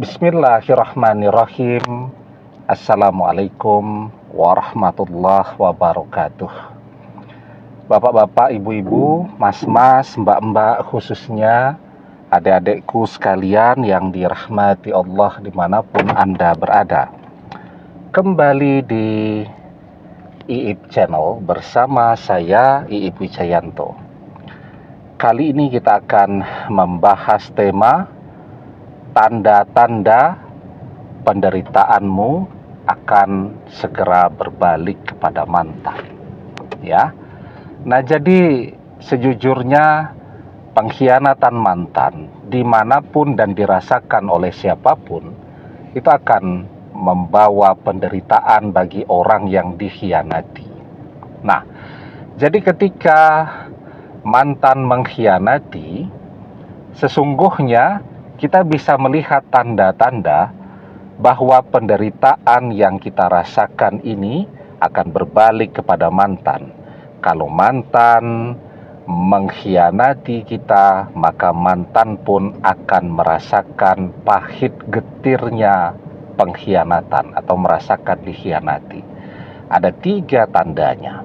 Bismillahirrahmanirrahim. Assalamualaikum warahmatullahi wabarakatuh. Bapak-bapak, ibu-ibu, mas-mas, mbak-mbak, khususnya adik-adikku sekalian yang dirahmati Allah dimanapun Anda berada. Kembali di IIP Channel bersama saya, IIP Wijayanto. Kali ini kita akan membahas tema tanda-tanda penderitaanmu akan segera berbalik kepada mantan. Ya. Nah, jadi sejujurnya pengkhianatan mantan dimanapun dan dirasakan oleh siapapun itu akan membawa penderitaan bagi orang yang dikhianati. Nah, jadi ketika mantan mengkhianati, sesungguhnya kita bisa melihat tanda-tanda bahwa penderitaan yang kita rasakan ini akan berbalik kepada mantan. Kalau mantan mengkhianati kita, maka mantan pun akan merasakan pahit getirnya pengkhianatan atau merasakan dikhianati. Ada 3 tandanya.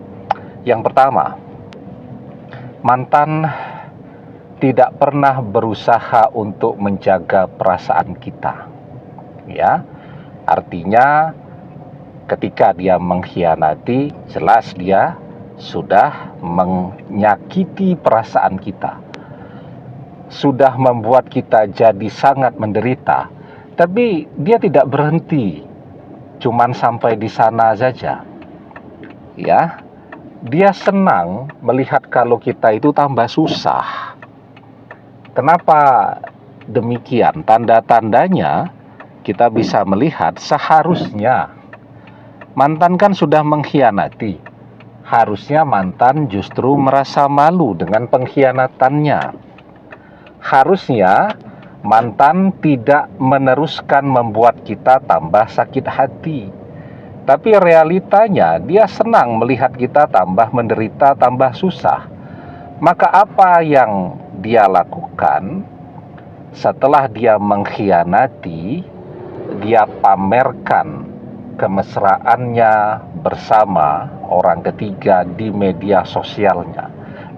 Yang pertama, mantan tidak pernah berusaha untuk menjaga perasaan kita. Ya, artinya ketika dia mengkhianati, jelas dia sudah menyakiti perasaan kita, sudah membuat kita jadi sangat menderita. Tapi dia tidak berhenti, cuman sampai di sana saja. Ya, dia senang melihat kalau kita itu tambah susah. Kenapa demikian? Tanda-tandanya kita bisa melihat seharusnya mantan kan sudah mengkhianati. Harusnya mantan justru merasa malu dengan pengkhianatannya. Harusnya mantan tidak meneruskan membuat kita tambah sakit hati. Tapi realitanya dia senang melihat kita tambah menderita, tambah susah. Maka apa yang dia lakukan setelah dia mengkhianati? Dia pamerkan kemesraannya bersama orang ketiga di media sosialnya.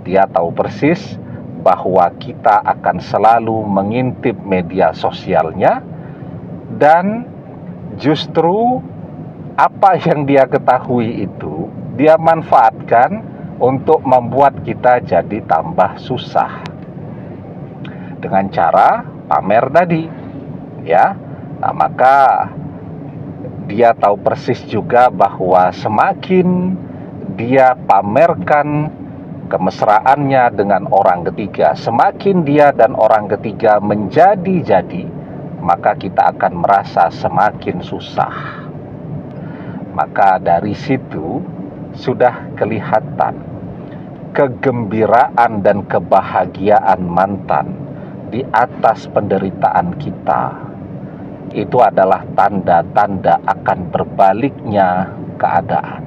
Dia tahu persis bahwa kita akan selalu mengintip media sosialnya, dan justru apa yang dia ketahui itu dia manfaatkan untuk membuat kita jadi tambah susah dengan cara pamer tadi, ya. Nah, maka dia tahu persis juga bahwa semakin dia pamerkan kemesraannya dengan orang ketiga, semakin dia dan orang ketiga menjadi-jadi, maka kita akan merasa semakin susah. Maka dari situ sudah kelihatan kegembiraan dan kebahagiaan mantan di atas penderitaan kita. Itu adalah tanda-tanda akan berbaliknya keadaan.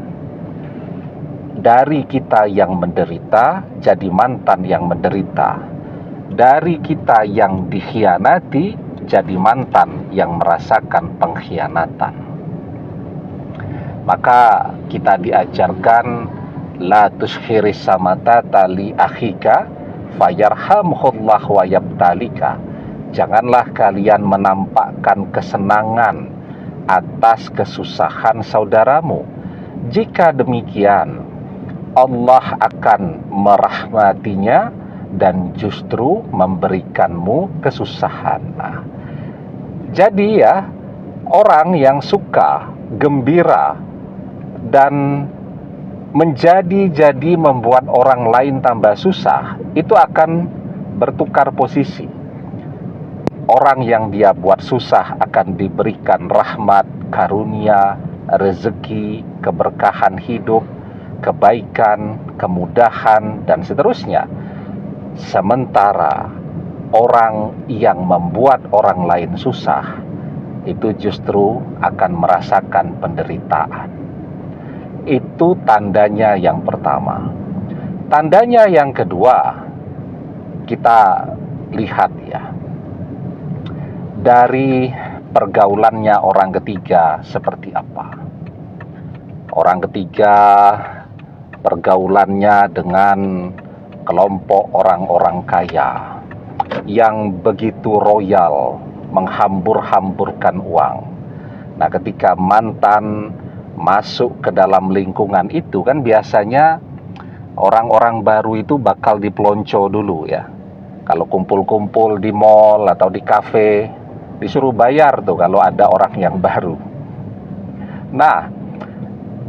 Dari kita yang menderita, jadi mantan yang menderita. Dari kita yang dikhianati, jadi mantan yang merasakan pengkhianatan. Maka kita diajarkan la tushkhiris samatata li akhika fayarhamhullah wa yabtalika. Janganlah kalian menampakkan kesenangan atas kesusahan saudaramu. Jika demikian, Allah akan merahmatinya dan justru memberikanmu kesusahan. Nah, jadi ya, orang yang suka gembira dan menjadi membuat orang lain tambah susah, itu akan bertukar posisi. Orang yang dia buat susah akan diberikan rahmat, karunia, rezeki, keberkahan hidup, kebaikan, kemudahan, dan seterusnya. Sementara orang yang membuat orang lain susah, itu justru akan merasakan penderitaan. Itu tandanya yang pertama. Tandanya yang kedua, kita lihat ya, dari pergaulannya orang ketiga seperti apa. Orang ketiga pergaulannya dengan kelompok orang-orang kaya yang begitu royal, menghambur-hamburkan uang. Nah, ketika mantan masuk ke dalam lingkungan itu, kan biasanya orang-orang baru itu bakal dipelonco dulu ya. Kalau kumpul-kumpul di mall atau di kafe, disuruh bayar tuh kalau ada orang yang baru. Nah,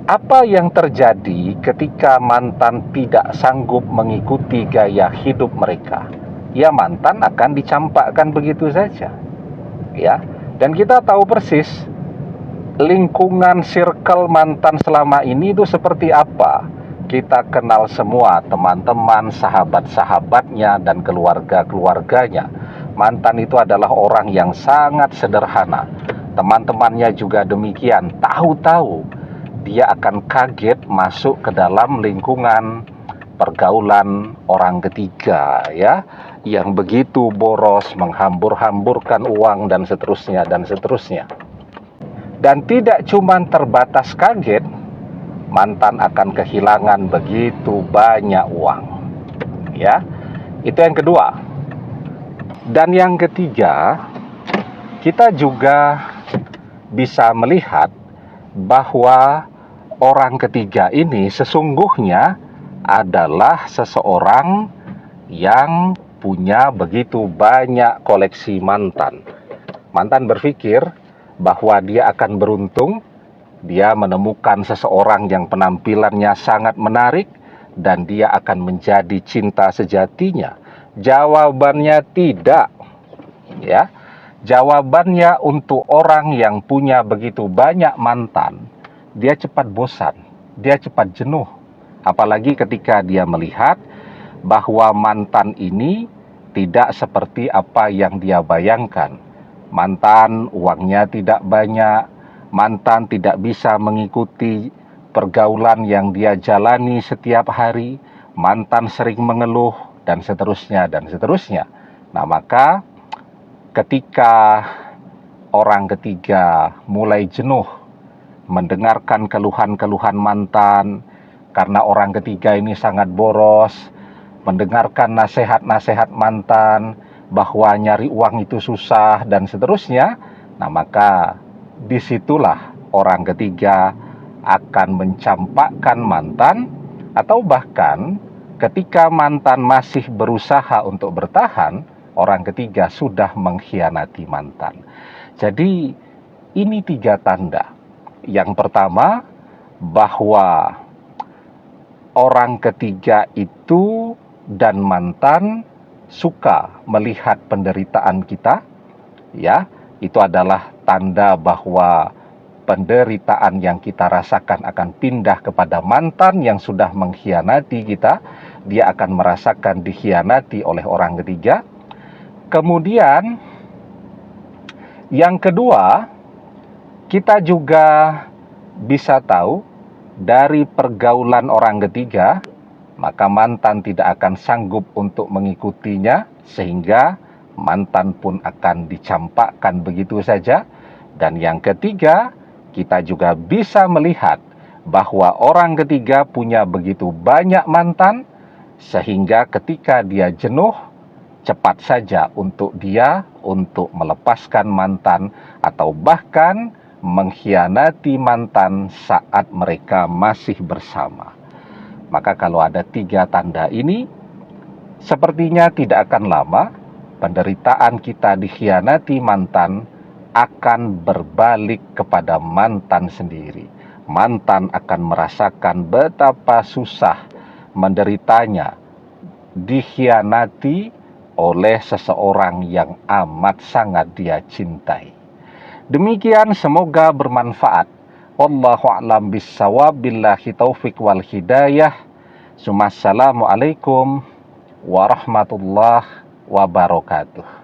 apa yang terjadi ketika mantan tidak sanggup mengikuti gaya hidup mereka? Ya, mantan akan dicampakkan begitu saja. Ya, dan kita tahu persis lingkungan circle mantan selama ini itu seperti apa. Kita kenal semua teman-teman, sahabat-sahabatnya, dan keluarga-keluarganya. Mantan itu adalah orang yang sangat sederhana. Teman-temannya juga demikian. Tahu-tahu dia akan kaget masuk ke dalam lingkungan pergaulan orang ketiga ya, yang begitu boros, menghambur-hamburkan uang, dan seterusnya dan seterusnya. Dan tidak cuma terbatas kaget, mantan akan kehilangan begitu banyak uang ya. Itu yang kedua. Dan yang ketiga, kita juga bisa melihat bahwa orang ketiga ini sesungguhnya adalah seseorang yang punya begitu banyak koleksi mantan. Mantan berpikir bahwa dia akan beruntung, dia menemukan seseorang yang penampilannya sangat menarik dan dia akan menjadi cinta sejatinya. Jawabannya tidak. Ya. Jawabannya untuk orang yang punya begitu banyak mantan, dia cepat bosan, dia cepat jenuh. Apalagi ketika dia melihat bahwa mantan ini tidak seperti apa yang dia bayangkan. Mantan uangnya tidak banyak, mantan tidak bisa mengikuti pergaulan yang dia jalani setiap hari, mantan sering mengeluh, dan seterusnya dan seterusnya. Nah, maka ketika orang ketiga mulai jenuh mendengarkan keluhan-keluhan mantan, karena orang ketiga ini sangat boros, mendengarkan nasihat-nasihat mantan bahwa nyari uang itu susah dan seterusnya. Nah, maka disitulah orang ketiga akan mencampakkan mantan, atau bahkan ketika mantan masih berusaha untuk bertahan, orang ketiga sudah mengkhianati mantan. Jadi ini 3 tanda. Yang pertama, bahwa orang ketiga itu dan mantan suka melihat penderitaan kita, ya, itu adalah tanda bahwa penderitaan yang kita rasakan akan pindah kepada mantan yang sudah mengkhianati kita. Dia akan merasakan dikhianati oleh orang ketiga. Kemudian yang kedua, kita juga bisa tahu dari pergaulan orang ketiga, maka mantan tidak akan sanggup untuk mengikutinya, sehingga mantan pun akan dicampakkan begitu saja. Dan yang ketiga, kita juga bisa melihat bahwa orang ketiga punya begitu banyak mantan, sehingga ketika dia jenuh, cepat saja untuk dia untuk melepaskan mantan, atau bahkan mengkhianati mantan saat mereka masih bersama. Maka kalau ada 3 tanda ini, sepertinya tidak akan lama penderitaan kita dikhianati mantan akan berbalik kepada mantan sendiri. Mantan akan merasakan betapa susah menderitanya dikhianati oleh seseorang yang amat sangat dia cintai. Demikian, semoga bermanfaat. Wallahu a'lam bissawab, billahi taufik wal hidayah. Assalamualaikum warahmatullahi wabarakatuh.